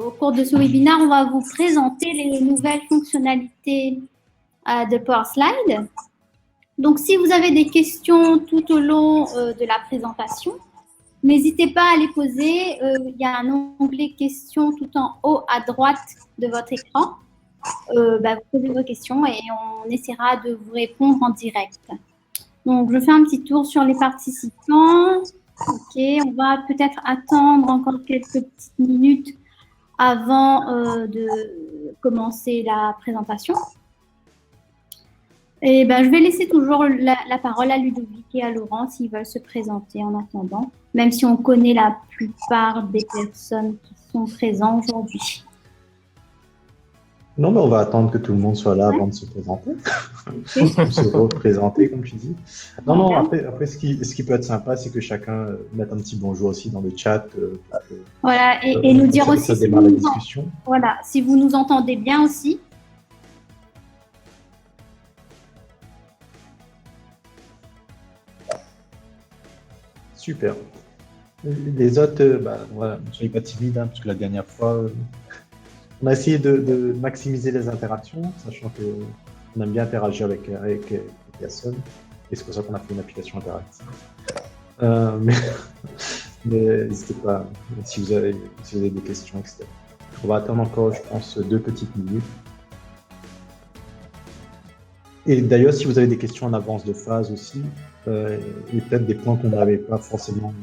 Au cours de ce webinaire, on va vous présenter les nouvelles fonctionnalités de PowerSlide. Donc, si vous avez des questions tout au long de la présentation, n'hésitez pas à les poser. Il y a un onglet questions tout en haut à droite de votre écran. Vous posez vos questions et on essaiera de vous répondre en direct. Donc, je fais un petit tour sur les participants. OK, on va peut-être attendre encore quelques petites minutes avant de commencer la présentation. Et je vais laisser toujours la parole à Ludovic et à Laurent s'ils veulent se présenter en attendant, même si on connaît la plupart des personnes qui sont présentes aujourd'hui. Non, mais on va attendre que tout le monde soit là avant de se présenter. Se représenter, comme tu dis. Non, après ce qui peut être sympa, c'est que chacun mette un petit bonjour aussi dans le chat. Voilà, et nous dire aussi ça démarre la discussion. Voilà, si vous nous entendez bien aussi. Super. Les autres, voilà, ne soyez pas timides, hein, parce que la dernière fois, on a essayé de maximiser les interactions, sachant qu'on aime bien interagir avec les personnes, et c'est pour ça qu'on a fait une application interactive. Mais n'hésitez pas si vous avez des questions, etc. On va attendre encore, je pense, 2 petites minutes. Et d'ailleurs, si vous avez des questions en avance de phase aussi, et peut-être des points qu'on n'avait pas forcément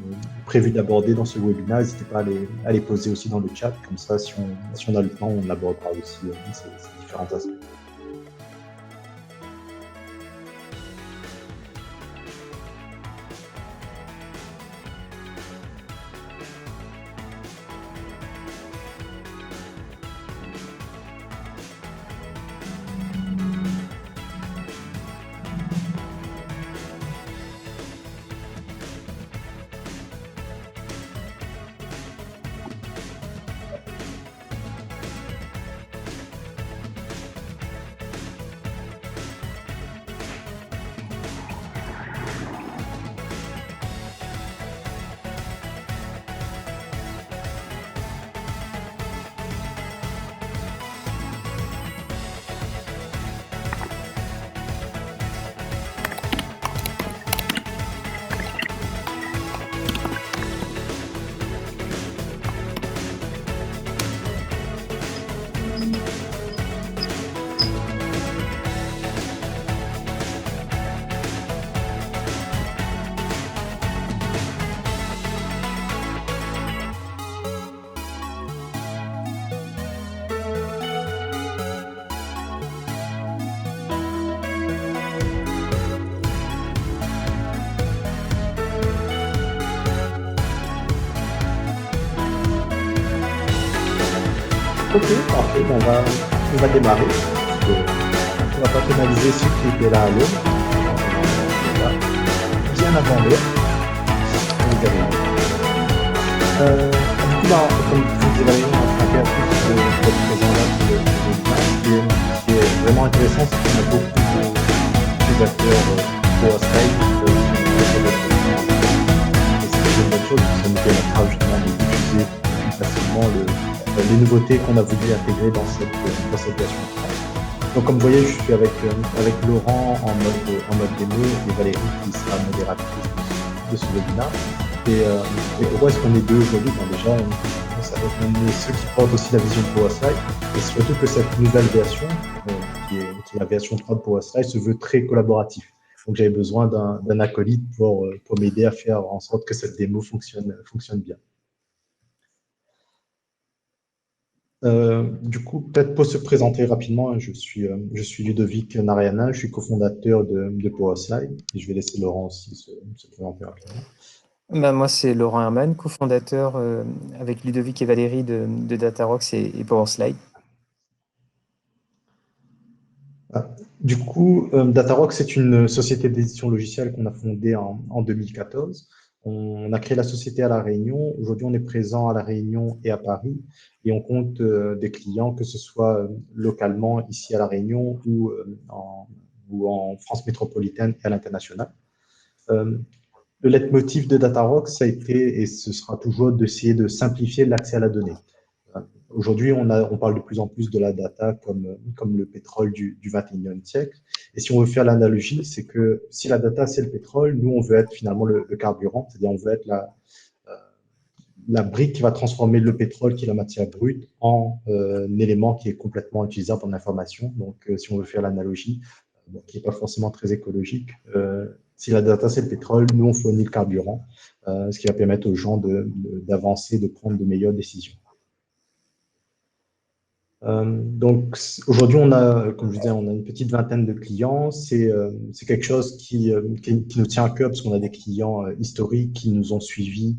prévu d'aborder dans ce webinaire, n'hésitez pas à les poser aussi dans le chat. Comme ça, si on a le temps, on abordera aussi ces différents aspects. Ok, parfait, on va démarrer. On va pas pénaliser ceux qui étaient là à l'heure. Bien avant l'heure. Du coup, comme vous avez on va faire plus de votre présent là. Ce qui est vraiment intéressant, c'est qu'on a beaucoup d'utilisateurs pour Skype. Et c'est une bonne chose, ça nous permettra justement d'utiliser plus facilement les nouveautés qu'on a voulu intégrer dans cette version. Donc comme vous voyez, je suis avec Laurent en mode démo et Valérie qui sera modératrice de ce webinaire. Et pourquoi est-ce qu'on est deux aujourd'hui? Déjà, on est ceux qui portent aussi la vision de PowerSlide, et surtout que cette nouvelle version, qui est la version 3 de PowerSlide, se veut très collaboratif. Donc j'avais besoin d'un acolyte pour m'aider à faire en sorte que cette démo fonctionne bien. Du coup, peut-être pour se présenter rapidement, je suis Ludovic Narayanan, je suis cofondateur de PowerSlide, et je vais laisser Laurent aussi se présenter rapidement. Moi, c'est Laurent Herman, cofondateur avec Ludovic et Valérie de Datarox et PowerSlide. Du coup, Datarox, c'est une société d'édition logicielle qu'on a fondée en 2014. On a créé la société à La Réunion. Aujourd'hui, on est présent à La Réunion et à Paris. Et on compte des clients, que ce soit localement ici à La Réunion ou en France métropolitaine et à l'international. Le leitmotiv de Datarox, ça a été et ce sera toujours d'essayer de simplifier l'accès à la donnée. aujourd'hui, on parle de plus en plus de la data comme le pétrole du 21e siècle. Et si on veut faire l'analogie, c'est que si la data, c'est le pétrole, nous, on veut être finalement le carburant, c'est-à-dire on veut être la brique qui va transformer le pétrole, qui est la matière brute, en un élément qui est complètement utilisable en information. Donc, si on veut faire l'analogie, qui n'est pas forcément très écologique, si la data, c'est le pétrole, nous, on fournit le carburant, ce qui va permettre aux gens d'avancer, de prendre de meilleures décisions. Donc aujourd'hui, comme je disais, on a une petite vingtaine de clients. C'est quelque chose qui nous tient à cœur parce qu'on a des clients historiques qui nous ont suivis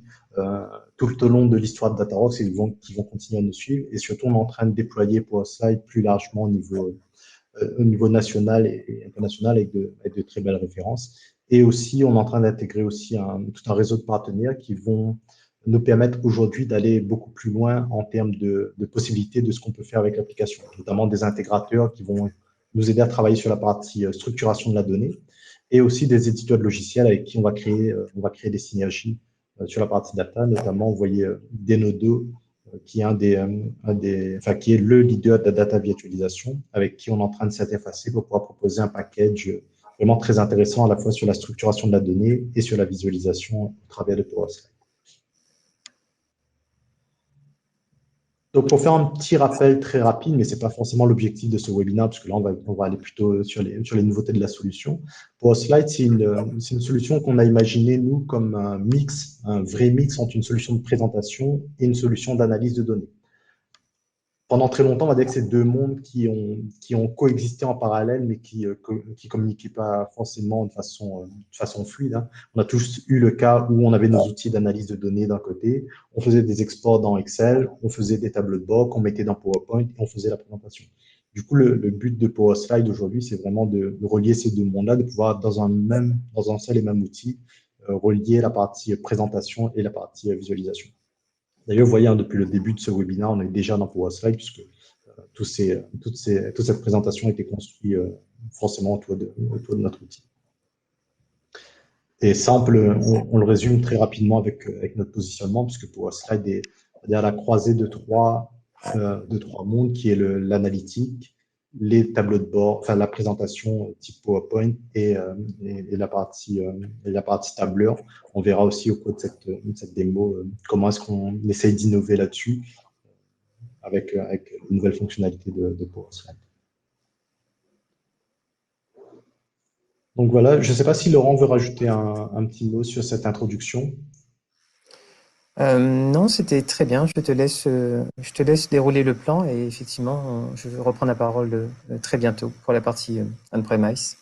tout au long de l'histoire de Datarock et qui vont continuer à nous suivre. Et surtout, on est en train de déployer PowerSlide plus largement au niveau national et international avec de très belles références. Et aussi, on est en train d'intégrer aussi tout un réseau de partenaires qui vont nous permettre aujourd'hui d'aller beaucoup plus loin en termes de possibilités de ce qu'on peut faire avec l'application, notamment des intégrateurs qui vont nous aider à travailler sur la partie structuration de la donnée et aussi des éditeurs de logiciels avec qui on va créer des synergies sur la partie data, notamment, vous voyez, Denodo, qui est qui est le leader de la data virtualisation, avec qui on est en train de s'interfacer pour pouvoir proposer un package vraiment très intéressant à la fois sur la structuration de la donnée et sur la visualisation au travers de PowerSlide. Donc, pour faire un petit rappel très rapide, mais ce n'est pas forcément l'objectif de ce webinaire, parce que là, on va aller plutôt sur les nouveautés de la solution. PowerSlide, c'est une solution qu'on a imaginée, nous, comme un vrai mix entre une solution de présentation et une solution d'analyse de données. Pendant très longtemps, on va dire que c'est deux mondes qui ont coexisté en parallèle, mais qui communiquaient pas forcément de façon fluide. Hein. On a tous eu le cas où on avait nos outils d'analyse de données d'un côté, on faisait des exports dans Excel, on faisait des tableaux de bord qu'on mettait dans PowerPoint et on faisait la présentation. Du coup, le but de PowerSlide aujourd'hui, c'est vraiment de relier ces deux mondes-là, de pouvoir, dans un seul et même outil, relier la partie présentation et la partie visualisation. D'ailleurs, vous voyez, hein, depuis le début de ce webinaire, on est déjà dans PowerSlide puisque toute cette présentation a été construite forcément autour de notre outil. Et ça, on le résume très rapidement avec notre positionnement puisque PowerSlide est à la croisée de trois mondes qui est l'analytique, les tableaux de bord, enfin la présentation type PowerPoint et la partie tableur. On verra aussi au cours de cette démo comment est-ce qu'on essaye d'innover là-dessus avec une nouvelle fonctionnalité de PowerSlide. Donc voilà, je ne sais pas si Laurent veut rajouter un petit mot sur cette introduction. Non, c'était très bien. Je te laisse dérouler le plan et effectivement, je vais reprendre la parole très bientôt pour la partie on-premise.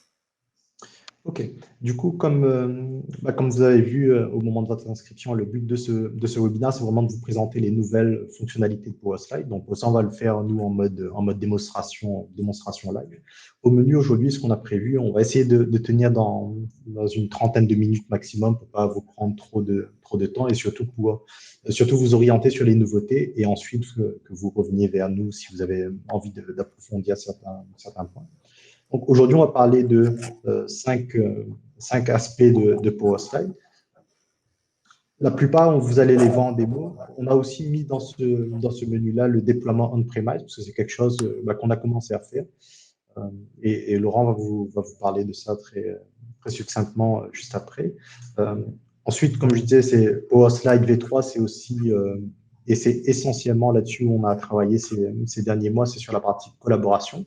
Ok. Du coup, comme vous avez vu au moment de votre inscription, le but de ce webinaire, c'est vraiment de vous présenter les nouvelles fonctionnalités de PowerSlide. Donc, ça, on va le faire, nous, en mode démonstration live. Au menu, aujourd'hui, ce qu'on a prévu, on va essayer de tenir dans une trentaine de minutes maximum pour pas vous prendre trop de temps et surtout vous orienter sur les nouveautés et ensuite que vous reveniez vers nous si vous avez envie d'approfondir certains points. Donc aujourd'hui, on va parler de cinq aspects de PowerSlide. La plupart, vous allez les voir en démo. On a aussi mis dans ce menu-là le déploiement on-premise, parce que c'est quelque chose qu'on a commencé à faire. Et Laurent va vous parler de ça très succinctement juste après. Ensuite, comme je disais, c'est PowerSlide V3, c'est aussi, et c'est essentiellement là-dessus où on a travaillé ces derniers mois, c'est sur la partie collaboration.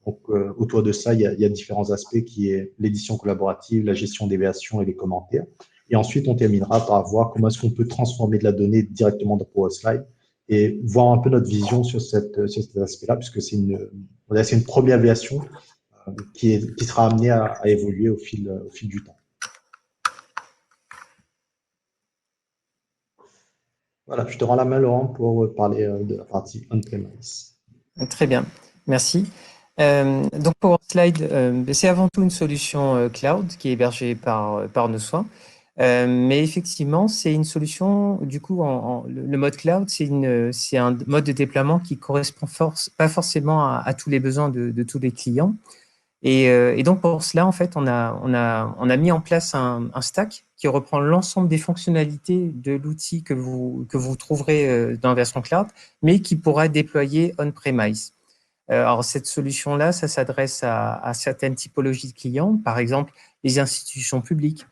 Donc, autour de ça, il y a différents aspects qui est l'édition collaborative, la gestion des versions et les commentaires. Et ensuite, on terminera par voir comment est-ce qu'on peut transformer de la donnée directement dans PowerSlide et voir un peu notre vision sur cet aspect-là, puisque c'est une première version qui sera amenée à évoluer au fil du temps. Voilà, je te rends la main, Laurent, pour parler de la partie on-premise. Très bien, merci. Donc PowerSlide, c'est avant tout une solution cloud qui est hébergée par nos soins. Mais effectivement, c'est une solution, du coup, le mode cloud, c'est un mode de déploiement qui correspond pas forcément à tous les besoins de tous les clients. Et donc, pour cela, en fait, on a mis en place un stack qui reprend l'ensemble des fonctionnalités de l'outil que vous trouverez dans la version cloud, mais qui pourra déployer on-premise. Alors, cette solution-là, ça s'adresse à certaines typologies de clients, par exemple les institutions publiques,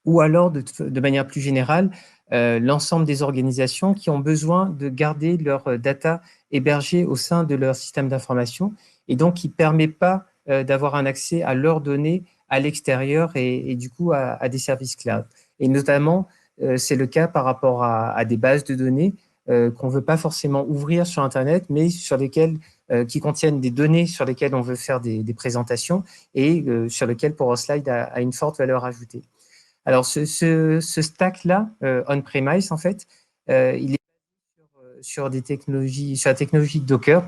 ou alors, de manière plus générale, l'ensemble des organisations qui ont besoin de garder leurs data hébergées au sein de leur système d'information et donc qui ne permet pas d'avoir un accès à leurs données à l'extérieur et du coup à des services cloud. Et notamment, c'est le cas par rapport à des bases de données qu'on ne veut pas forcément ouvrir sur Internet, mais sur lesquelles qui contiennent des données sur lesquelles on veut faire des présentations et sur lesquelles PowerSlide a une forte valeur ajoutée. Alors, ce stack-là, on-premise, en fait, il est sur des technologies, sur la technologie Docker.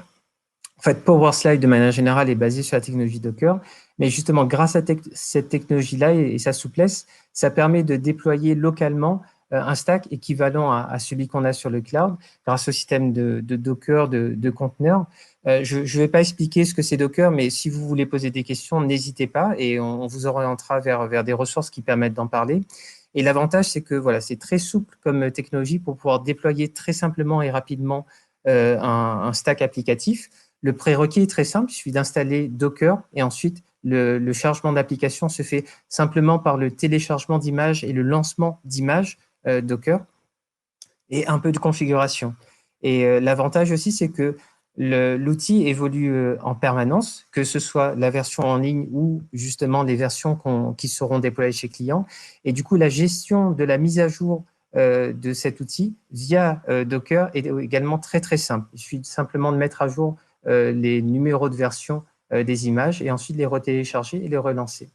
En fait, PowerSlide, de manière générale, est basé sur la technologie Docker. Mais justement, grâce à cette technologie-là et sa souplesse, ça permet de déployer localement un stack équivalent à celui qu'on a sur le cloud grâce au système de Docker, de conteneurs. Je ne vais pas expliquer ce que c'est Docker, mais si vous voulez poser des questions, n'hésitez pas et on vous orientera vers des ressources qui permettent d'en parler. Et l'avantage, c'est que voilà, c'est très souple comme technologie pour pouvoir déployer très simplement et rapidement un stack applicatif. Le prérequis est très simple, il suffit d'installer Docker et ensuite le chargement d'application se fait simplement par le téléchargement d'images et le lancement d'images Docker et un peu de configuration. Et l'avantage aussi, c'est que l'outil évolue en permanence, que ce soit la version en ligne ou justement les versions qui seront déployées chez clients. Et du coup, la gestion de la mise à jour de cet outil via Docker est également très, très simple. Il suffit simplement de mettre à jour les numéros de version des images et ensuite les retélécharger et les relancer.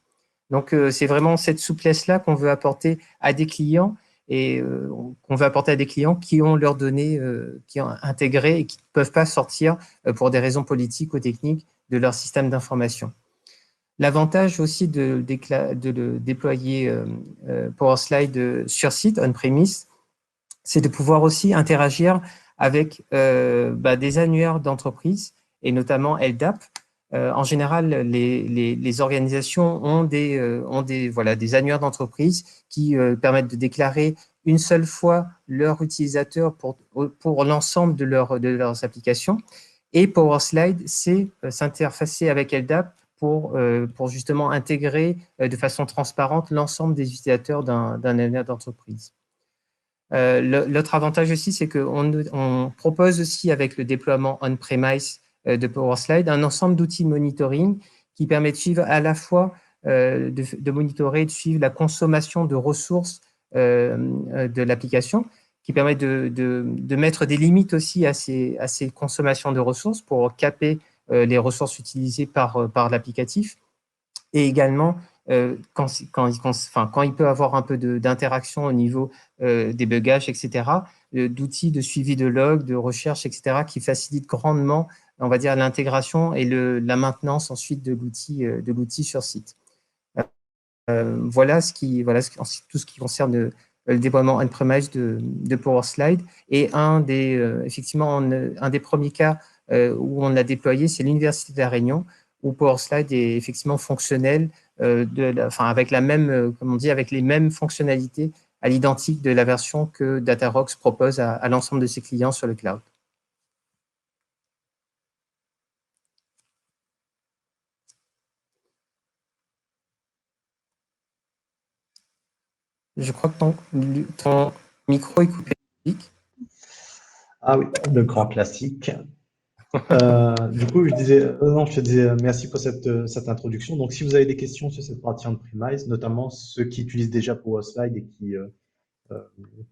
Donc, c'est vraiment cette souplesse-là qu'on veut apporter à des clients et qu'on veut apporter à des clients qui ont leurs données qui ont intégrées et qui ne peuvent pas sortir pour des raisons politiques ou techniques de leur système d'information. L'avantage aussi de déployer PowerSlide sur site, on-premise, c'est de pouvoir aussi interagir avec des annuaires d'entreprises et notamment LDAP. En général, les organisations ont des annuaires d'entreprise qui permettent de déclarer une seule fois leurs utilisateurs pour l'ensemble de leurs applications. Et PowerSlide, c'est s'interfacer avec LDAP pour justement intégrer de façon transparente l'ensemble des utilisateurs d'un annuaire d'entreprise. L'autre avantage aussi, c'est qu'on propose aussi avec le déploiement on-premise de PowerSlide un ensemble d'outils de monitoring qui permet de suivre à la fois de monitorer, de suivre la consommation de ressources de l'application, qui permet de mettre des limites aussi à ces consommations de ressources pour caper les ressources utilisées par l'applicatif. Et également, quand il peut avoir un peu d'interaction au niveau des débuggage, etc., d'outils de suivi de logs, de recherche, etc., qui facilitent grandement, on va dire, l'intégration et la maintenance ensuite de l'outil sur site. Voilà tout ce qui concerne le déploiement on-premise de PowerSlide. Et effectivement, un des premiers cas où on l'a déployé, c'est l'Université de La Réunion, où PowerSlide est effectivement fonctionnel avec avec les mêmes fonctionnalités à l'identique de la version que Datarox propose à l'ensemble de ses clients sur le cloud. Je crois que ton micro est coupé. Ah oui, le grand classique. Du coup, je te disais merci pour cette introduction. Donc, si vous avez des questions sur cette partie on-premise, notamment ceux qui utilisent déjà PowerSlide et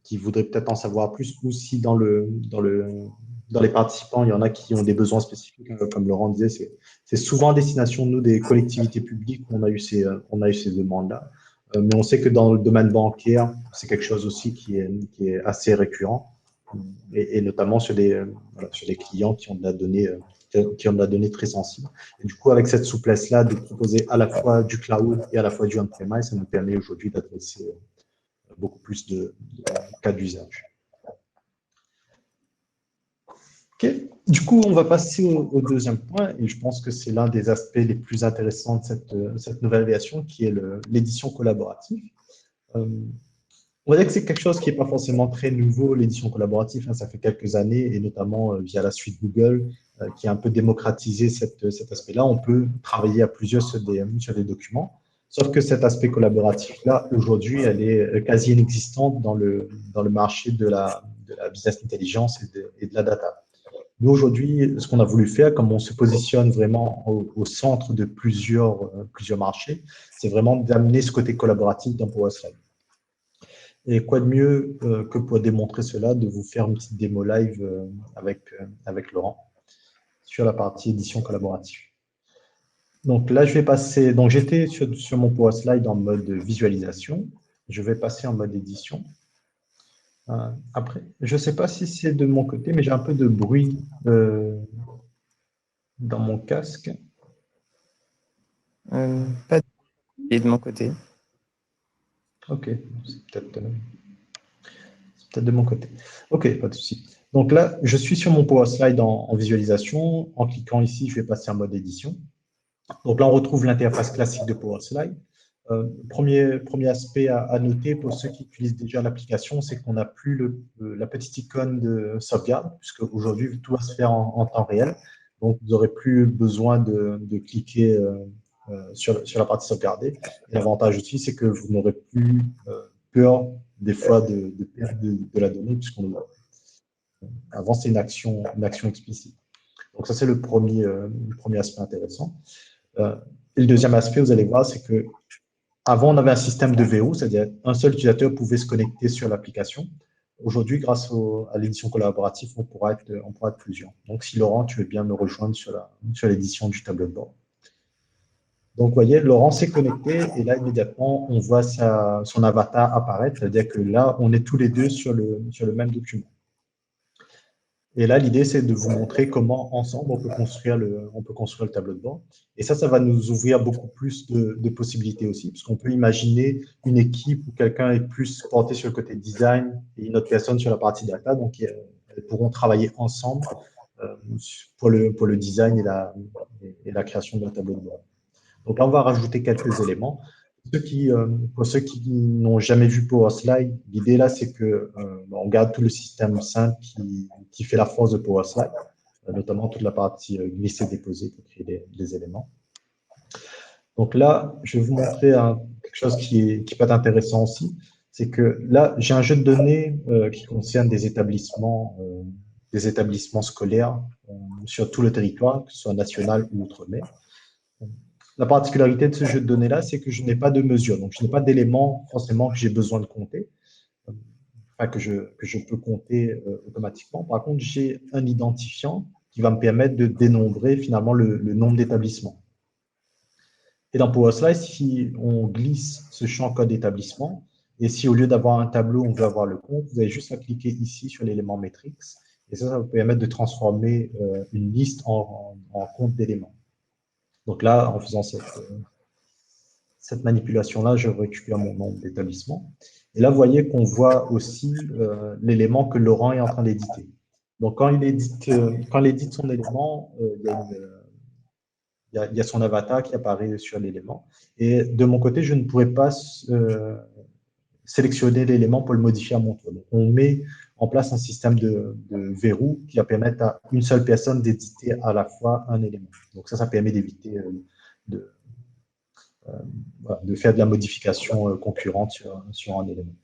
qui voudraient peut-être en savoir plus, ou si dans les participants, il y en a qui ont des besoins spécifiques, comme Laurent disait, c'est souvent à destination de nous des collectivités publiques où on a eu ces demandes-là. Mais on sait que dans le domaine bancaire, c'est quelque chose aussi qui est assez récurrent. Et notamment sur des clients qui ont de la donnée très sensible. Et du coup, avec cette souplesse-là de proposer à la fois du cloud et à la fois du on-premise, ça nous permet aujourd'hui d'adresser beaucoup plus de cas d'usage. Ok. Du coup, on va passer au deuxième point, et je pense que c'est l'un des aspects les plus intéressants de cette nouvelle version, qui est l'édition collaborative. Euh, on va dire que c'est quelque chose qui n'est pas forcément très nouveau, l'édition collaborative, hein, ça fait quelques années, et notamment via la suite Google, qui a un peu démocratisé cet aspect-là. On peut travailler à plusieurs sur des documents, sauf que cet aspect collaboratif-là, aujourd'hui, elle est quasi inexistante dans le marché de la business intelligence et de la data. Nous, aujourd'hui, ce qu'on a voulu faire, comme on se positionne vraiment au centre de plusieurs marchés, c'est vraiment d'amener ce côté collaboratif dans Power Slide. Et quoi de mieux que pour démontrer cela, de vous faire une petite démo live avec Laurent sur la partie édition collaborative. Donc là, je vais passer. Donc j'étais sur mon Power Slide en mode visualisation. Je vais passer en mode édition. Après, je ne sais pas si c'est de mon côté, mais j'ai un peu de bruit dans mon casque. Pas de mon côté. Ok, c'est peut-être de mon côté. Ok, pas de souci. Donc là, je suis sur mon Power Slide en visualisation. En cliquant ici, je vais passer en mode édition. Donc là, on retrouve l'interface classique de Power Slide. Premier aspect à noter pour ceux qui utilisent déjà l'application, c'est qu'on n'a plus la petite icône de sauvegarde, puisque aujourd'hui, tout va se faire en temps réel. Donc, vous n'aurez plus besoin de cliquer sur la partie sauvegardée. Et l'avantage aussi, c'est que vous n'aurez plus peur des fois de perte de la donnée, avant, c'est une action explicite. Donc, ça, c'est le premier aspect intéressant. Et le deuxième aspect, vous allez voir, c'est que avant, on avait un système de verrou, c'est-à-dire un seul utilisateur pouvait se connecter sur l'application. Aujourd'hui, grâce à l'édition collaborative, on pourra être plusieurs. Donc, si Laurent, tu veux bien me rejoindre sur l'édition du tableau de bord. Donc, vous voyez, Laurent s'est connecté et là, immédiatement, on voit son avatar apparaître, c'est-à-dire que là, on est tous les deux sur le même document. Et là, l'idée, c'est de vous montrer comment, ensemble, on peut construire le tableau de bord. Et ça va nous ouvrir beaucoup plus de possibilités aussi, parce qu'on peut imaginer une équipe où quelqu'un est plus porté sur le côté design et une autre personne sur la partie data. Donc, elles pourront travailler ensemble pour le design et la création d'un tableau de bord. Donc là, on va rajouter quelques éléments. Pour ceux qui n'ont jamais vu Power Slide, l'idée là, c'est qu'on garde tout le système simple qui fait la force de Power Slide, notamment toute la partie glisser-déposer pour créer des éléments. Donc là, je vais vous montrer quelque chose qui peut être intéressant aussi. C'est que là, j'ai un jeu de données qui concerne des établissements scolaires sur tout le territoire, que ce soit national ou outre-mer. La particularité de ce jeu de données-là, c'est que je n'ai pas de mesure. Donc, je n'ai pas d'éléments forcément que j'ai besoin de compter, enfin, que je peux compter automatiquement. Par contre, j'ai un identifiant qui va me permettre de dénombrer finalement le nombre d'établissements. Et dans PowerSlide, si on glisse ce champ code d'établissement, et si au lieu d'avoir un tableau, on veut avoir le compte, vous avez juste à cliquer ici sur l'élément Matrix, et ça va vous permettre de transformer une liste en compte d'éléments. Donc là, en faisant cette manipulation-là, je récupère mon nombre d'établissements. Et là, vous voyez qu'on voit aussi l'élément que Laurent est en train d'éditer. Donc, quand il édite son élément, il y a son avatar qui apparaît sur l'élément. Et de mon côté, je ne pourrais pas sélectionner l'élément pour le modifier à mon tour. Donc, on met en place un système de verrou qui va permettre à une seule personne d'éditer à la fois un élément. Donc, ça permet d'éviter de faire de la modification concurrente sur un élément.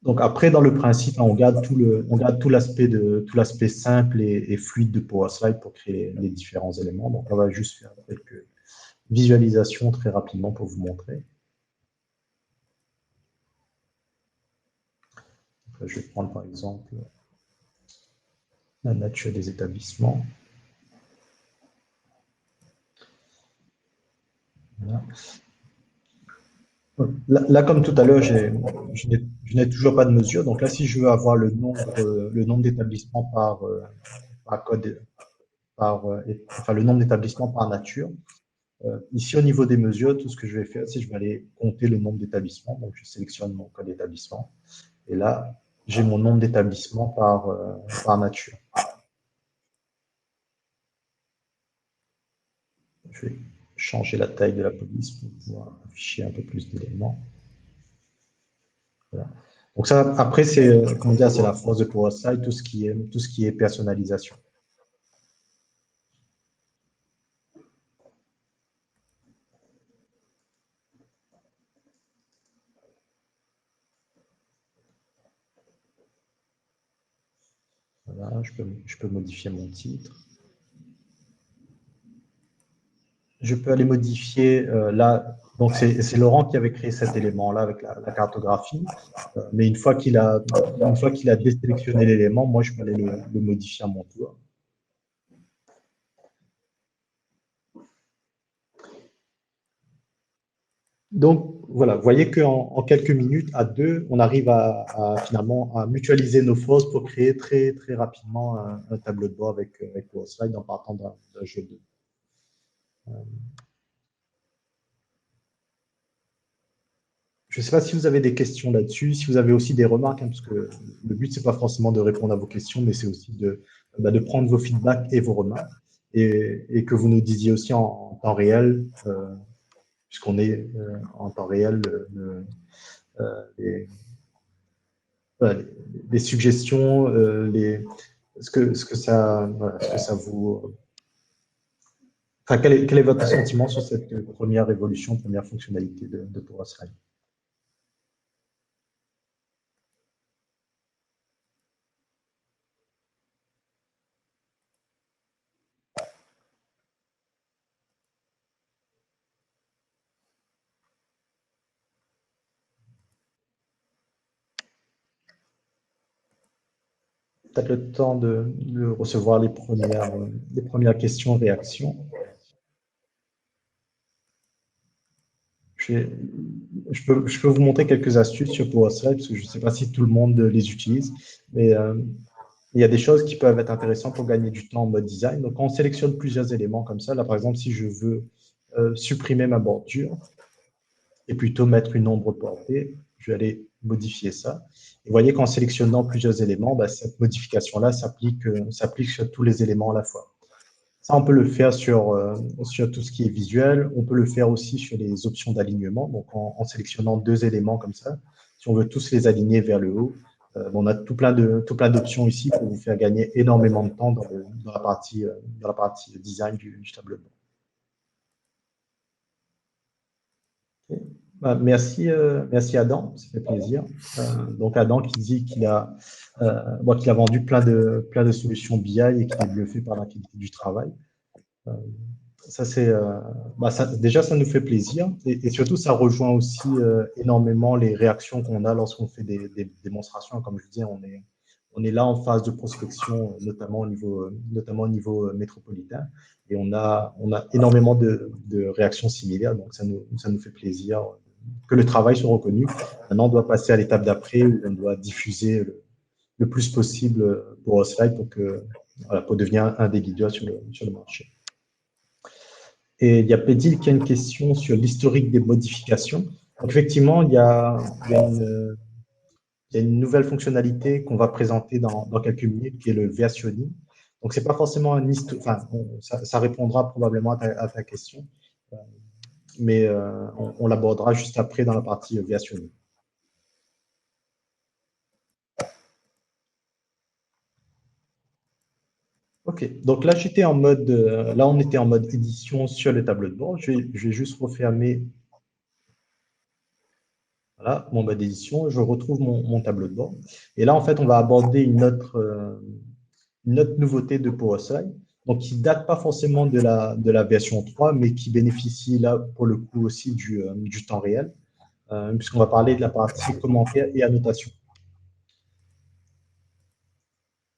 Donc après, dans le principe, on garde tout l'aspect simple et fluide de PowerSlide pour créer les différents éléments. Donc on va juste faire quelques visualisations très rapidement pour vous montrer. Donc là, je vais prendre par exemple la nature des établissements. Voilà. Là, comme tout à l'heure, je n'ai toujours pas de mesure. Donc là, si je veux avoir le nombre d'établissements par code, enfin le nombre d'établissements par nature, ici au niveau des mesures, tout ce que je vais faire, c'est que je vais aller compter le nombre d'établissements. Donc je sélectionne mon code d'établissement. Et là, j'ai mon nombre d'établissements par nature. Je vais changer la taille de la police pour pouvoir afficher un peu plus d'éléments. Voilà. Donc ça, après, c'est comment dire, c'est la force de PowerSlide, tout ce qui est personnalisation. Voilà, je peux modifier mon titre. Je peux aller modifier là. Donc, c'est Laurent qui avait créé cet élément-là avec la cartographie. Mais une fois qu'il a désélectionné l'élément, moi, je peux aller le modifier à mon tour. Donc, voilà, vous voyez qu'en quelques minutes, à deux, on arrive finalement à mutualiser nos forces pour créer très, très rapidement un tableau de bord avec PowerSlide en partant d'un jeu de. Je ne sais pas si vous avez des questions là-dessus, si vous avez aussi des remarques, parce que le but, ce n'est pas forcément de répondre à vos questions, mais c'est aussi de prendre vos feedbacks et vos remarques, et que vous nous disiez aussi en temps réel, puisqu'on est en temps réel, les suggestions, ce que ça vous. Enfin, quel est votre sentiment sur cette première évolution, première fonctionnalité de PowerSlide? Peut-être le temps de recevoir les premières questions, réactions. Je peux vous montrer quelques astuces sur PowerSlide, parce que je ne sais pas si tout le monde les utilise, mais il y a des choses qui peuvent être intéressantes pour gagner du temps en mode design. Donc, quand on sélectionne plusieurs éléments comme ça, là, par exemple, si je veux supprimer ma bordure et plutôt mettre une ombre portée, je vais aller modifier ça. Et vous voyez qu'en sélectionnant plusieurs éléments, cette modification-là s'applique sur tous les éléments à la fois. Ça, on peut le faire sur tout ce qui est visuel. On peut le faire aussi sur les options d'alignement. Donc, en sélectionnant deux éléments comme ça, si on veut tous les aligner vers le haut, on a tout plein d'options ici pour vous faire gagner énormément de temps dans la partie design du tableau de bord. Okay. Merci Adam, ça fait plaisir. Donc Adam qui dit qu'il a vendu plein de solutions BI et qu'il est bluffé par la qualité du travail. Ça, déjà, ça nous fait plaisir et surtout, ça rejoint aussi énormément les réactions qu'on a lorsqu'on fait des démonstrations. Comme je disais, on est là en phase de prospection, notamment au niveau métropolitain, et on a énormément de réactions similaires, donc ça nous fait plaisir que le travail soit reconnu. Maintenant, on doit passer à l'étape d'après où on doit diffuser le plus possible pour Slide pour devenir un des leaders sur le marché. Et il y a Pédil qui a une question sur l'historique des modifications. Donc, effectivement, il y a une nouvelle fonctionnalité qu'on va présenter dans quelques minutes, qui est le versionning. Donc, c'est pas forcément ça répondra probablement à ta question, mais on l'abordera juste après dans la partie versionning. Ok, donc là, on était en mode édition sur le tableau de bord. Je vais juste refermer. Voilà, mon mode d'édition, je retrouve mon tableau de bord. Et là, en fait, on va aborder une autre nouveauté de PowerSlide, donc qui ne date pas forcément de la version 3, mais qui bénéficie là, pour le coup, aussi du temps réel, puisqu'on va parler de la partie commentaires et annotations.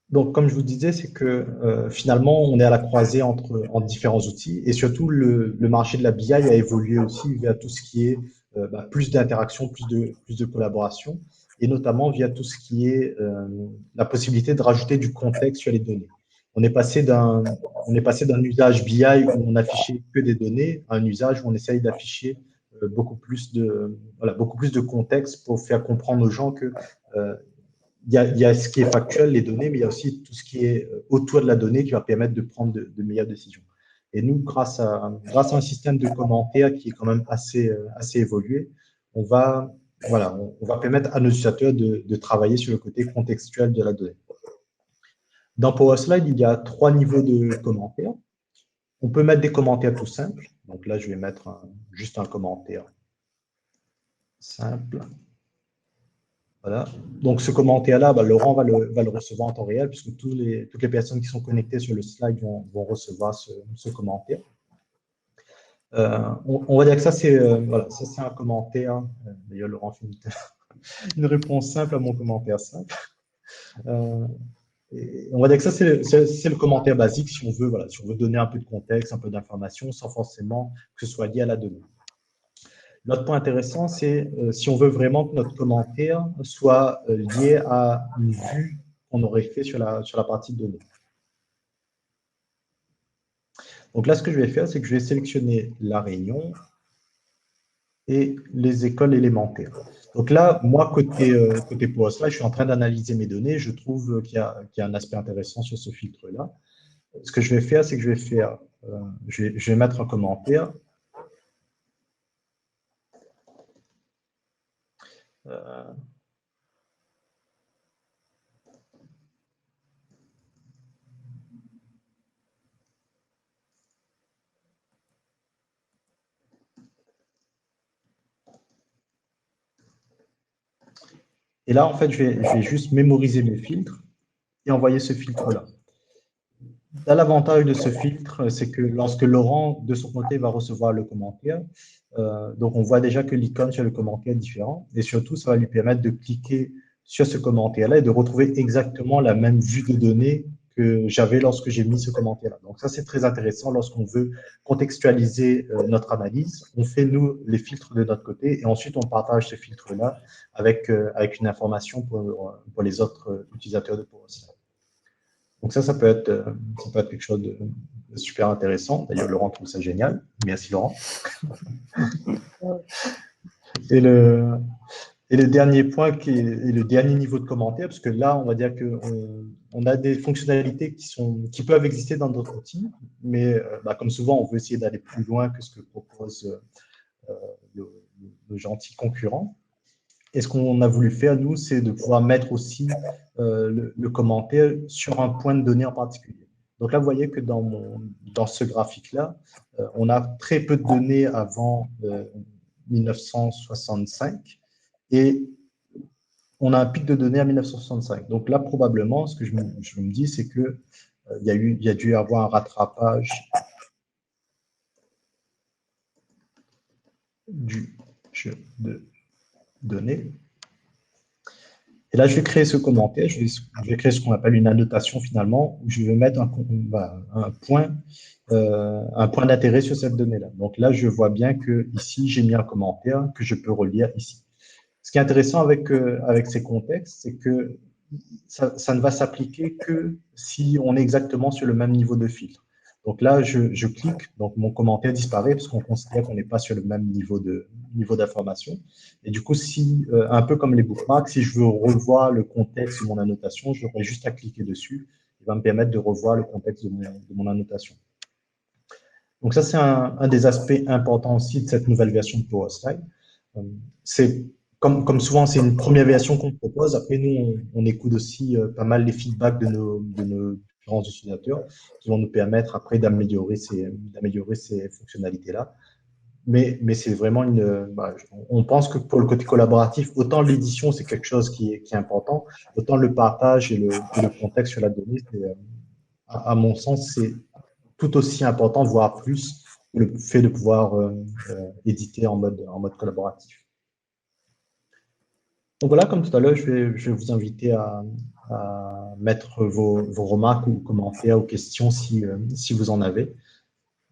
Donc, comme je vous disais, c'est que finalement, on est à la croisée entre différents outils et surtout, le marché de la BI a évolué aussi vers tout ce qui est plus d'interaction, plus de collaboration et notamment via tout ce qui est la possibilité de rajouter du contexte sur les données. On est passé d'un usage BI où on affichait que des données à un usage où on essaye d'afficher beaucoup plus de contexte pour faire comprendre aux gens que il y a ce qui est factuel, les données, mais il y a aussi tout ce qui est autour de la donnée qui va permettre de prendre de meilleures décisions. Et nous, grâce à un système de commentaires qui est quand même assez évolué, on va permettre à nos utilisateurs de travailler sur le côté contextuel de la donnée. Dans PowerSlide, il y a 3 niveaux de commentaires. On peut mettre des commentaires tout simples. Donc là, je vais mettre juste un commentaire simple. Voilà. Donc, ce commentaire-là, Laurent va le recevoir en temps réel, puisque toutes les personnes qui sont connectées sur le slide vont recevoir ce commentaire. On va dire que ça, c'est un commentaire. D'ailleurs, Laurent fait une réponse simple à mon commentaire simple. Et on va dire que ça, c'est le commentaire basique si on veut donner un peu de contexte, un peu d'information, sans forcément que ce soit lié à la donnée. L'autre point intéressant, c'est si on veut vraiment que notre commentaire soit lié à une vue qu'on aurait fait sur la partie de données. Donc là, ce que je vais faire, c'est que je vais sélectionner la Réunion et les écoles élémentaires. Donc là, moi, côté PowerSlide, je suis en train d'analyser mes données. Je trouve qu'il y a un aspect intéressant sur ce filtre-là. Ce que je vais faire, c'est que je vais mettre un commentaire. Et là, en fait, je vais juste mémoriser mes filtres et envoyer ce filtre-là. Là, l'avantage de ce filtre, c'est que lorsque Laurent, de son côté, va recevoir le commentaire, donc on voit déjà que l'icône sur le commentaire est différent. Et surtout, ça va lui permettre de cliquer sur ce commentaire-là et de retrouver exactement la même vue de données que j'avais lorsque j'ai mis ce commentaire-là. Donc ça, c'est très intéressant lorsqu'on veut contextualiser notre analyse. On fait, nous, les filtres de notre côté et ensuite, on partage ce filtre-là avec une information pour les autres utilisateurs de PowerSlide. Donc ça peut être quelque chose de super intéressant. D'ailleurs, Laurent trouve ça génial. Merci, Laurent. Et le dernier point, et le dernier niveau de commentaire, parce que là, on va dire qu'on a des fonctionnalités qui peuvent exister dans d'autres outils, mais comme souvent, on veut essayer d'aller plus loin que ce que propose le gentil concurrent. Et ce qu'on a voulu faire, nous, c'est de pouvoir mettre aussi le commentaire sur un point de données en particulier. Donc là, vous voyez que dans ce graphique-là, on a très peu de données avant 1965 et on a un pic de données en 1965. Donc là, probablement, ce que je me dis, c'est qu'il y a dû y avoir un rattrapage du jeu de données. Et là, je vais créer ce commentaire, je vais créer ce qu'on appelle une annotation finalement, où je vais mettre un point d'intérêt sur cette donnée-là. Donc là, je vois bien que ici, j'ai mis un commentaire que je peux relire ici. Ce qui est intéressant avec ces contextes, c'est que ça ne va s'appliquer que si on est exactement sur le même niveau de filtre. Donc là, je clique, donc mon commentaire disparaît parce qu'on considère qu'on n'est pas sur le même niveau d'information. Et du coup, un peu comme les bookmarks, si je veux revoir le contexte de mon annotation, j'aurai juste à cliquer dessus. Il va me permettre de revoir le contexte de mon annotation. Donc ça, c'est un des aspects importants aussi de cette nouvelle version de PowerSlide. C'est comme souvent, c'est une première version qu'on propose. Après, nous, on écoute aussi pas mal les feedbacks de nos différents utilisateurs qui vont nous permettre après d'améliorer ces fonctionnalités-là. Mais c'est vraiment on pense que pour le côté collaboratif, autant l'édition, c'est quelque chose qui est important, autant le partage et le contexte sur la donnée, à mon sens, c'est tout aussi important, voire plus, le fait de pouvoir éditer en mode collaboratif. Donc voilà, comme tout à l'heure, je vais vous inviter à mettre vos remarques ou commentaires ou questions si vous en avez.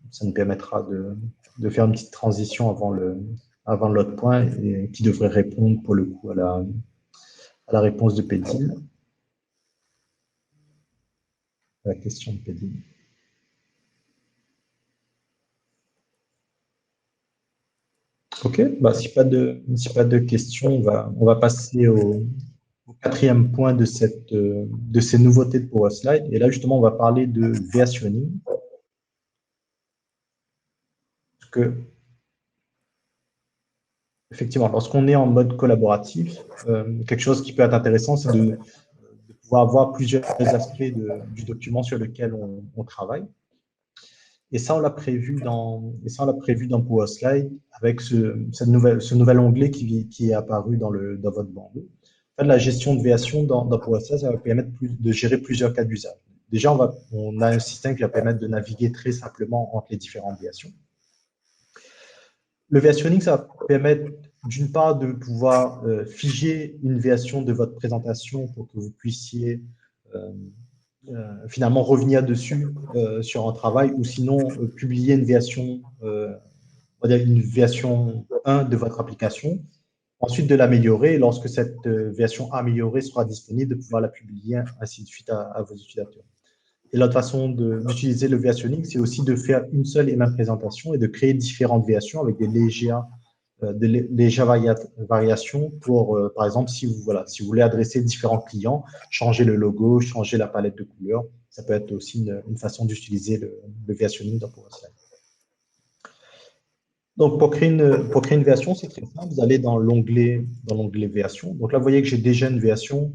Ça nous permettra de faire une petite transition avant l'autre point et qui devrait répondre pour le coup à la réponse de Pédine. La question de Pédine. Ok, si pas de questions, on va passer au quatrième point de ces nouveautés de PowerSlide. Et là, justement, on va parler de versionning. Parce que, effectivement, lorsqu'on est en mode collaboratif, quelque chose qui peut être intéressant, c'est de pouvoir avoir plusieurs aspects du document sur lequel on travaille. Et ça, on l'a prévu dans PowerSlide avec ce nouvel onglet qui est apparu dans votre bandeau. En fait, la gestion de version dans PowerSlide, ça va permettre de gérer plusieurs cas d'usage. Déjà, on a un système qui va permettre de naviguer très simplement entre les différentes versions. Le versionning, ça va permettre d'une part de pouvoir figer une version de votre présentation pour que vous puissiez finalement revenir dessus sur un travail ou sinon publier une version, on va dire une version 1 de votre application, ensuite de l'améliorer, lorsque cette version améliorée sera disponible, de pouvoir la publier ainsi de suite à vos utilisateurs. Et l'autre façon d'utiliser le versionning, c'est aussi de faire une seule et même présentation et de créer différentes versions avec des légères variations pour, par exemple, si vous voulez adresser différents clients, changer le logo, changer la palette de couleurs. Ça peut être aussi une façon d'utiliser le versionning dans PowerSlide. Donc, pour créer une version, c'est très simple. Vous allez dans l'onglet version. Donc là, vous voyez que j'ai déjà une version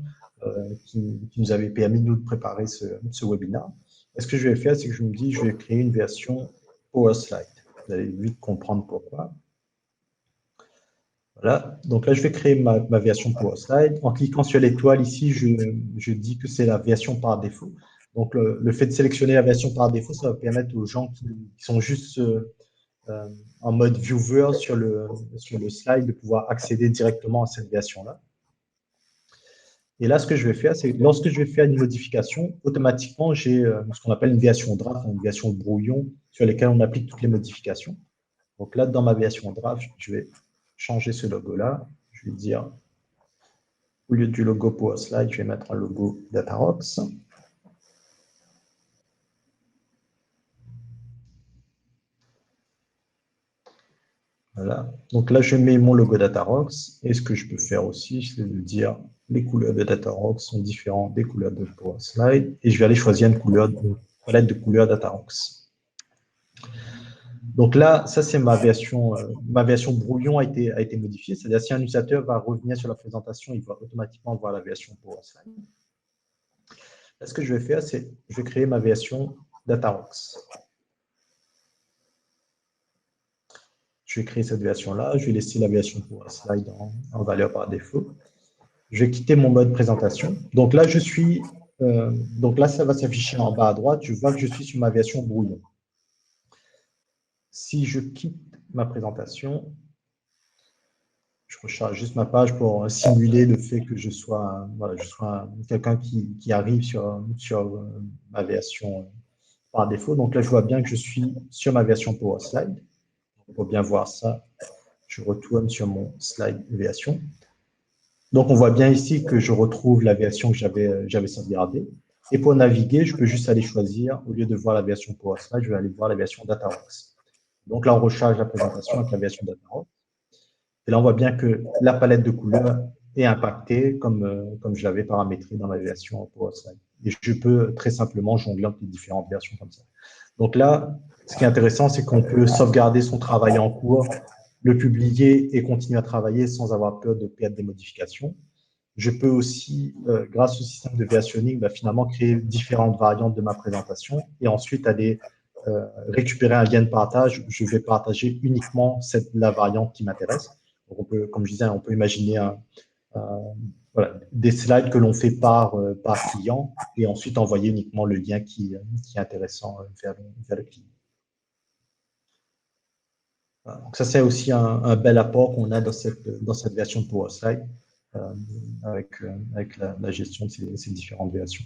qui nous avait permis de nous préparer ce webinaire. Et ce que je vais faire, c'est que je me dis, je vais créer une version PowerSlide. Vous allez vite comprendre pourquoi. Voilà, donc là, je vais créer ma version PowerSlide. En cliquant sur l'étoile ici, je dis que c'est la version par défaut. Donc, le fait de sélectionner la version par défaut, ça va permettre aux gens qui sont juste en mode viewer sur le slide de pouvoir accéder directement à cette version-là. Et là, ce que je vais faire, c'est lorsque je vais faire une modification, automatiquement, j'ai ce qu'on appelle une version draft, une version brouillon sur laquelle on applique toutes les modifications. Donc là, dans ma version draft, je vais changer ce logo-là. Je vais dire, au lieu du logo PowerSlide, je vais mettre un logo Datarox. Voilà. Donc là, je mets mon logo Datarox. Et ce que je peux faire aussi, c'est de dire les couleurs de Datarox sont différentes des couleurs de PowerSlide. Et je vais aller choisir une palette de couleurs Datarox. Donc là, ça, c'est ma version brouillon a été modifiée. C'est-à-dire, si un utilisateur va revenir sur la présentation, il va automatiquement voir la version PowerSlide. Là, ce que je vais faire, c'est je vais créer ma version Datarox. Je vais créer cette version-là. Je vais laisser la version PowerSlide en valeur par défaut. Je vais quitter mon mode présentation. Donc là, ça va s'afficher en bas à droite. Je vois que je suis sur ma version brouillon. Si je quitte ma présentation, je recharge juste ma page pour simuler le fait que je sois quelqu'un qui arrive sur ma version par défaut. Donc là, je vois bien que je suis sur ma version PowerSlide. Pour bien voir ça, je retourne sur mon slide version. Donc, on voit bien ici que je retrouve la version que j'avais sauvegardée. Et pour naviguer, je peux juste aller choisir, au lieu de voir la version PowerSlide, je vais aller voir la version Datarox. Donc là, on recharge la présentation avec la version Datarox. Et là, on voit bien que la palette de couleurs est impactée comme je l'avais paramétré dans ma version PowerSlide. Et je peux très simplement jongler entre les différentes versions comme ça. Donc là, ce qui est intéressant, c'est qu'on peut sauvegarder son travail en cours, le publier et continuer à travailler sans avoir peur de perdre des modifications. Je peux aussi, grâce au système de versionning, finalement créer différentes variantes de ma présentation et ensuite aller récupérer un lien de partage. Je vais partager uniquement la variante qui m'intéresse. Donc on peut, comme je disais, on peut imaginer des slides que l'on fait par client et ensuite envoyer uniquement le lien qui est intéressant vers le client. Voilà. Donc ça, c'est aussi un bel apport qu'on a dans cette version de PowerSlide avec la gestion de ces différentes versions.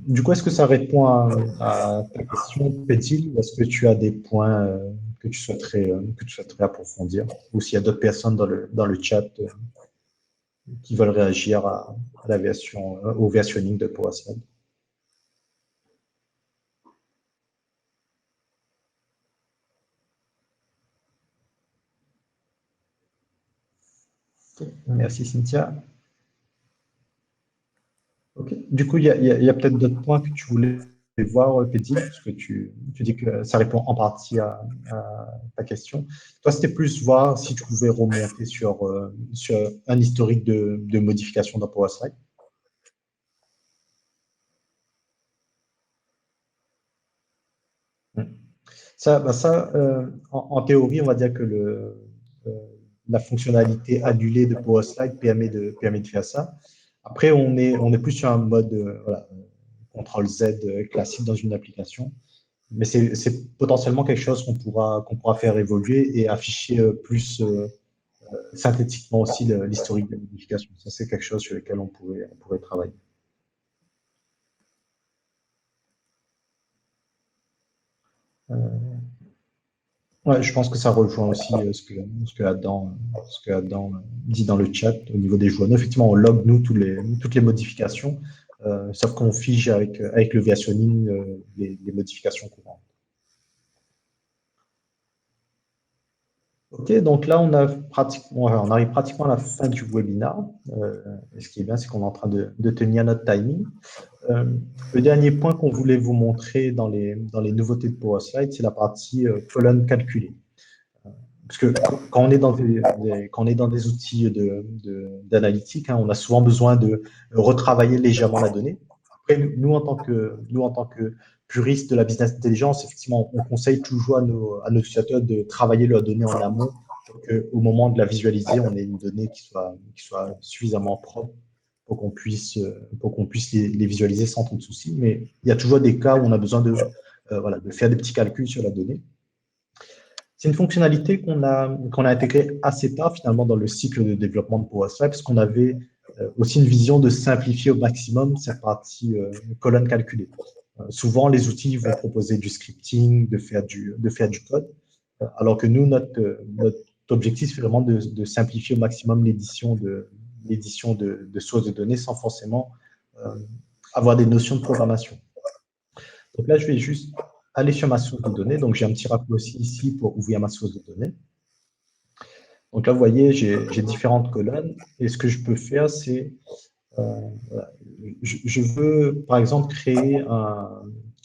Du coup, est-ce que ça répond à ta question, Petit, ou est-ce que tu as des points que tu souhaiterais approfondir, ou s'il y a d'autres personnes dans le chat qui veulent réagir à la version, au versionning de PowerSlide? Okay. Merci, Cynthia. Ok. Du coup, il y a peut-être d'autres points que tu voulais voir, Peddy, parce que tu dis que ça répond en partie à ta question. Toi, c'était plus voir si tu pouvais remonter sur un historique de modification d'un Power Slide. Hmm. En théorie, on va dire que euh, la fonctionnalité annulée de Power Slide permet de faire ça. Après, on est plus sur un mode voilà, CTRL Z classique dans une application. Mais c'est potentiellement quelque chose qu'on pourra faire évoluer et afficher plus synthétiquement aussi l'historique de modification. Ça, c'est quelque chose sur lequel on pourrait travailler. Euh, ouais, je pense que ça rejoint aussi ce que Adam dit dans le chat au niveau des joueurs. Effectivement, on log nous toutes les modifications, sauf qu'on fige avec le versionning les modifications courantes. Ok, donc là, on arrive pratiquement à la fin du webinaire. Et ce qui est bien, c'est qu'on est en train de tenir notre timing. Euh, le dernier point qu'on voulait vous montrer dans les nouveautés de PowerSlide, c'est la partie colonne calculée. Parce que quand on est quand on est dans des outils d'analytique, hein, on a souvent besoin de retravailler légèrement la donnée. Après, nous, en tant que puristes de la business intelligence, effectivement, on conseille toujours à nos utilisateurs de travailler leurs données en amont pour qu'au moment de la visualiser, on ait une donnée qui soit suffisamment propre pour qu'on puisse les visualiser sans trop de soucis. Mais il y a toujours des cas où on a besoin voilà, de faire des petits calculs sur la donnée. C'est une fonctionnalité qu'on a intégrée assez tard finalement dans le cycle de développement de PowerShell, parce qu'on avait aussi une vision de simplifier au maximum cette partie colonne calculée. Souvent, les outils vont proposer du scripting, de faire du code, alors que nous, notre objectif, c'est vraiment de simplifier au maximum l'édition de sources de données sans forcément euh, avoir des notions de programmation. Donc là, je vais juste aller sur ma source de données. Donc, j'ai un petit raccourci ici pour ouvrir ma source de données. Donc là, vous voyez, j'ai différentes colonnes. Et ce que je peux faire, c'est, voilà, je veux, par exemple, créer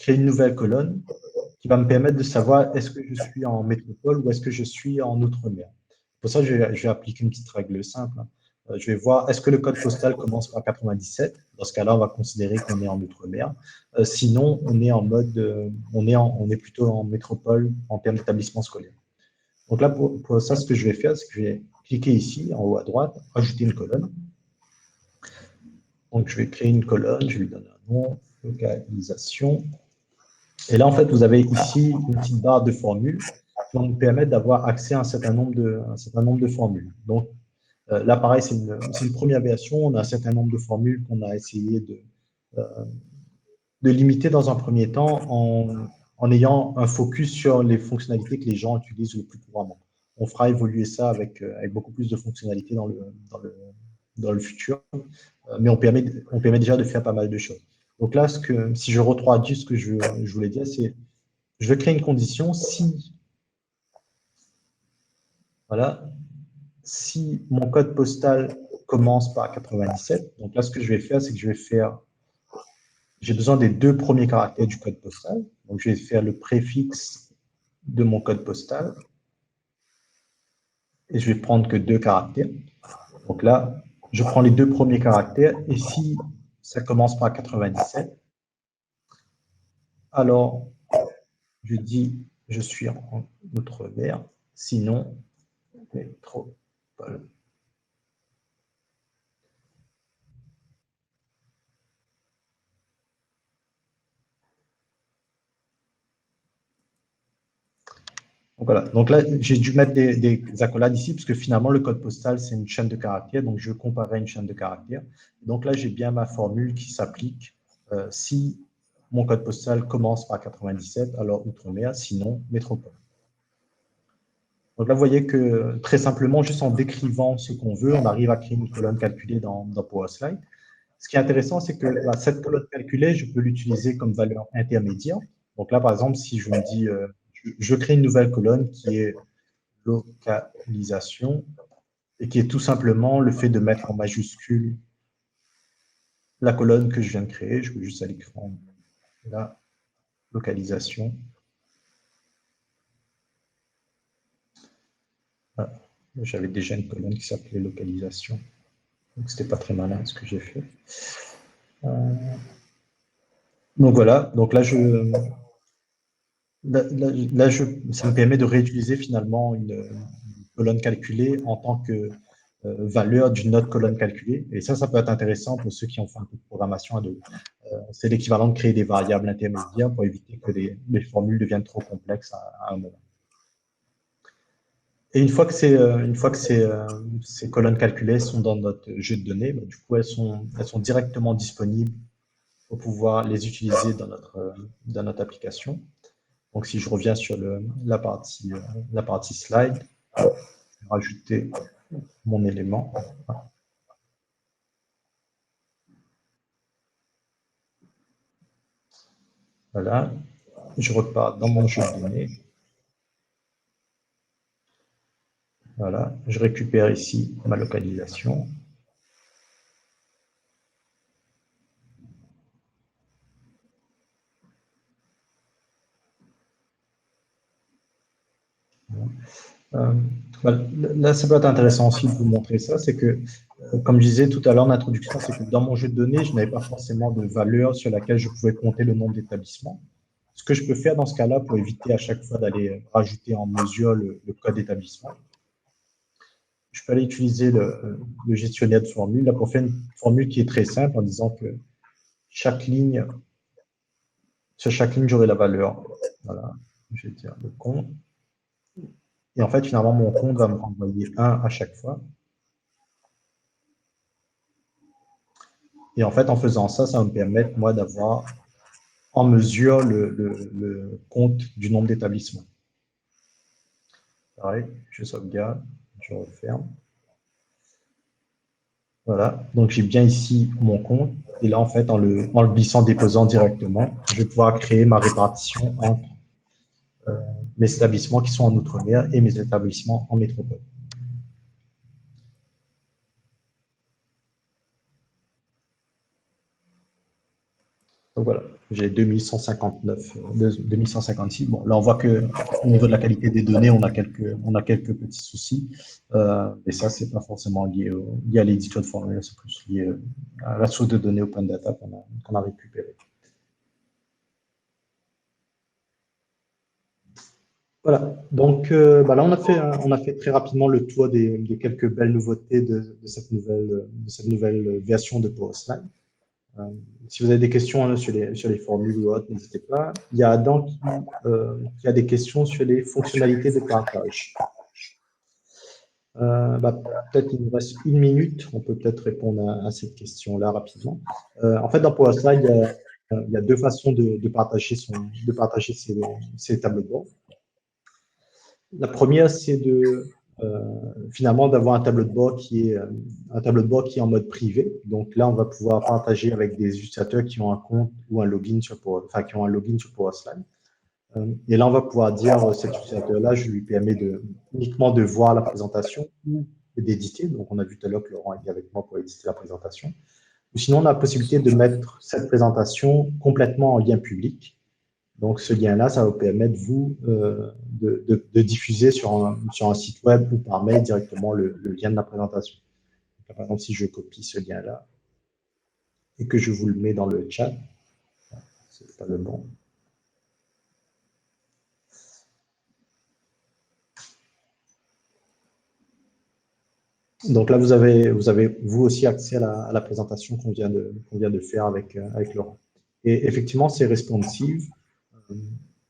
une nouvelle colonne qui va me permettre de savoir est-ce que je suis en métropole ou est-ce que je suis en outre-mer. Pour ça, je vais appliquer une petite règle simple. Je vais voir, est-ce que le code postal commence par 97? Dans ce cas-là, on va considérer qu'on est en outre-mer. Sinon, on est en mode, on est plutôt en métropole en termes d'établissement scolaire. Donc là, pour ça, ce que je vais faire, c'est que je vais cliquer ici, en haut à droite, ajouter une colonne. Donc, je vais créer une colonne, je lui donne un nom, localisation. Et là, en fait, vous avez ici une petite barre de formules qui vont nous permettre d'avoir accès à un certain nombre de formules. Donc, là, pareil, c'est une première version. On a un certain nombre de formules qu'on a essayé de limiter dans un premier temps en ayant un focus sur les fonctionnalités que les gens utilisent le plus couramment. On fera évoluer ça avec beaucoup plus de fonctionnalités dans le futur, mais on permet déjà de faire pas mal de choses. Donc là, si je retraduis ce que je voulais dire, c'est je vais créer une condition voilà, si mon code postal commence par 97, donc là, ce que je vais faire, c'est que j'ai besoin des deux premiers caractères du code postal. Donc, je vais faire le préfixe de mon code postal et je vais prendre que deux caractères. Donc là, je prends les deux premiers caractères et si ça commence par 97, alors je dis je suis en outre-mer, sinon métropole. Donc voilà, donc là, j'ai dû mettre des accolades ici, parce que finalement, le code postal, c'est une chaîne de caractères, donc je comparais une chaîne de caractères. Donc là, j'ai bien ma formule qui s'applique. Si mon code postal commence par 97, alors Outre-mer, sinon métropole. Donc là, vous voyez que très simplement, juste en décrivant ce qu'on veut, on arrive à créer une colonne calculée dans PowerSlide. Ce qui est intéressant, c'est que cette colonne calculée, je peux l'utiliser comme valeur intermédiaire. Donc là, par exemple, si je me dis, je crée une nouvelle colonne qui est localisation et qui est tout simplement le fait de mettre en majuscule la colonne que je viens de créer. Je peux juste aller créer la localisation. Ah, j'avais déjà une colonne qui s'appelait localisation. Donc, c'était pas très malin ce que j'ai fait. Donc voilà, donc là, ça me permet de réutiliser finalement une colonne calculée en tant que valeur d'une autre colonne calculée. Et ça peut être intéressant pour ceux qui ont fait un peu de programmation à deux. C'est l'équivalent de créer des variables intermédiaires pour éviter que les formules deviennent trop complexes à un moment. Et une fois que ces colonnes calculées sont dans notre jeu de données, bah, du coup, elles sont directement disponibles pour pouvoir les utiliser dans notre application. Donc, si je reviens sur la partie slide, je vais rajouter mon élément. Voilà, je repars dans mon jeu de données. Voilà, je récupère ici ma localisation. Là, ça peut être intéressant aussi de vous montrer ça, c'est que, comme je disais tout à l'heure en introduction, c'est que dans mon jeu de données, je n'avais pas forcément de valeur sur laquelle je pouvais compter le nombre d'établissements. Ce que je peux faire dans ce cas-là, pour éviter à chaque fois d'aller rajouter en mesure le code d'établissement, je peux aller utiliser le gestionnaire de formules. Là, pour faire une formule qui est très simple en disant que chaque ligne, sur chaque ligne, j'aurai la valeur. Voilà, je vais dire le compte. Et en fait, finalement, mon compte va me renvoyer 1 à chaque fois. Et en fait, en faisant ça, ça va me permettre, moi, d'avoir en mesure le compte du nombre d'établissements. Pareil, je sauvegarde, je referme. Voilà, donc j'ai bien ici mon compte. Et là, en fait, en le glissant, déposant directement, je vais pouvoir créer ma répartition entre mes établissements qui sont en Outre-mer et mes établissements en métropole. Donc voilà, j'ai 2159, 2156. Bon, là, on voit que au niveau de la qualité des données, on a quelques petits soucis. Et ça, c'est pas forcément lié à l'éditeur de formulaire, c'est plus lié à la source de données Open Data qu'on a récupérée. Voilà, donc là on a fait très rapidement le tour des quelques belles nouveautés de cette nouvelle version de PowerSlide. Si vous avez des questions sur les formules ou autres, n'hésitez pas. Il y a Adam qui a des questions sur les fonctionnalités de partage. Peut-être il nous reste 1 minute, on peut peut-être répondre à cette question-là rapidement. En fait, dans PowerSlide, il y a deux façons de partager ses tableaux de bord. La première, c'est finalement d'avoir un tableau de bord qui est en mode privé. Donc là, on va pouvoir partager avec des utilisateurs qui ont un compte ou un login sur PowerSlide. Et là, on va pouvoir dire cet utilisateur-là, je lui permets uniquement de voir la présentation ou d'éditer. Donc, on a vu tout à l'heure que Laurent était avec moi pour éditer la présentation. Ou sinon, on a la possibilité de mettre cette présentation complètement en lien public. Donc, ce lien-là, ça va vous permettre, vous, de diffuser sur un site web ou par mail directement le lien de la présentation. Donc, par exemple, si je copie ce lien-là et que je vous le mets dans le chat, c'est pas le bon. Donc là, vous avez vous aussi accès à la présentation qu'on vient de faire avec Laurent. Et effectivement, c'est responsive.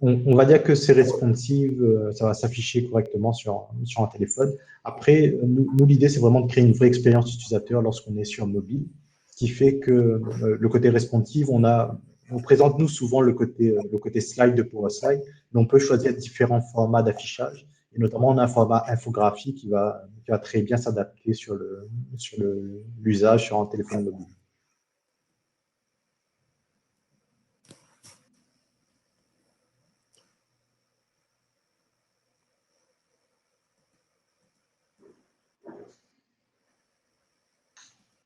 On va dire que c'est responsive, ça va s'afficher correctement sur un téléphone. Après, nous l'idée, c'est vraiment de créer une vraie expérience utilisateur lorsqu'on est sur mobile, ce qui fait que le côté responsive, on présente nous souvent le côté slide de PowerSlide, mais on peut choisir différents formats d'affichage. Et notamment, on a un format infographie qui va très bien s'adapter sur l'usage sur un téléphone mobile.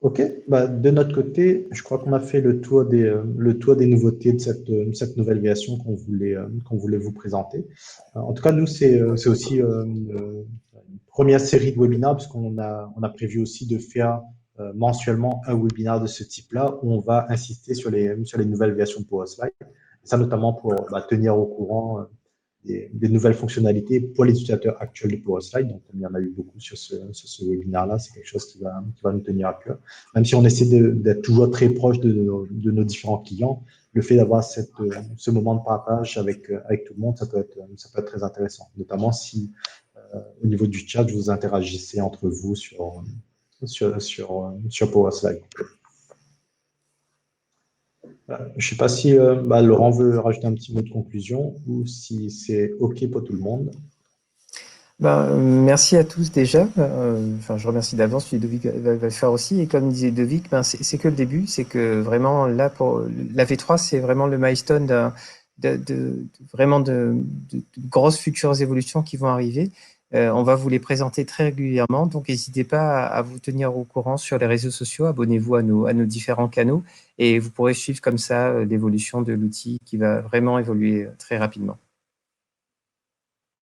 Ok, bah, de notre côté, je crois qu'on a fait le tour des nouveautés de cette nouvelle version qu'on voulait vous présenter. En tout cas, nous, c'est aussi une première série de webinaires, parce on a prévu aussi de faire mensuellement un webinaire de ce type-là, où on va insister sur les nouvelles versions de PowerSlide. Ça, notamment pour tenir au courant des nouvelles fonctionnalités pour les utilisateurs actuels de PowerSlide. Donc, comme il y en a eu beaucoup sur ce webinaire-là, c'est quelque chose qui va nous tenir à cœur. Même si on essaie d'être toujours très proche de nos différents clients, le fait d'avoir ce moment de partage avec tout le monde, ça peut être très intéressant. Notamment si, au niveau du chat, vous interagissez entre vous sur PowerSlide. Je ne sais pas si Laurent veut rajouter un petit mot de conclusion ou si c'est OK pour tout le monde. Merci à tous déjà. Enfin, je remercie d'avance, Ludovic va le faire aussi. Et comme disait Ludovic, c'est que le début. C'est que vraiment, là, pour la V3, c'est vraiment le milestone vraiment de grosses futures évolutions qui vont arriver. On va vous les présenter très régulièrement. Donc, n'hésitez pas à vous tenir au courant sur les réseaux sociaux. Abonnez-vous à nos différents canaux et vous pourrez suivre comme ça l'évolution de l'outil qui va vraiment évoluer très rapidement.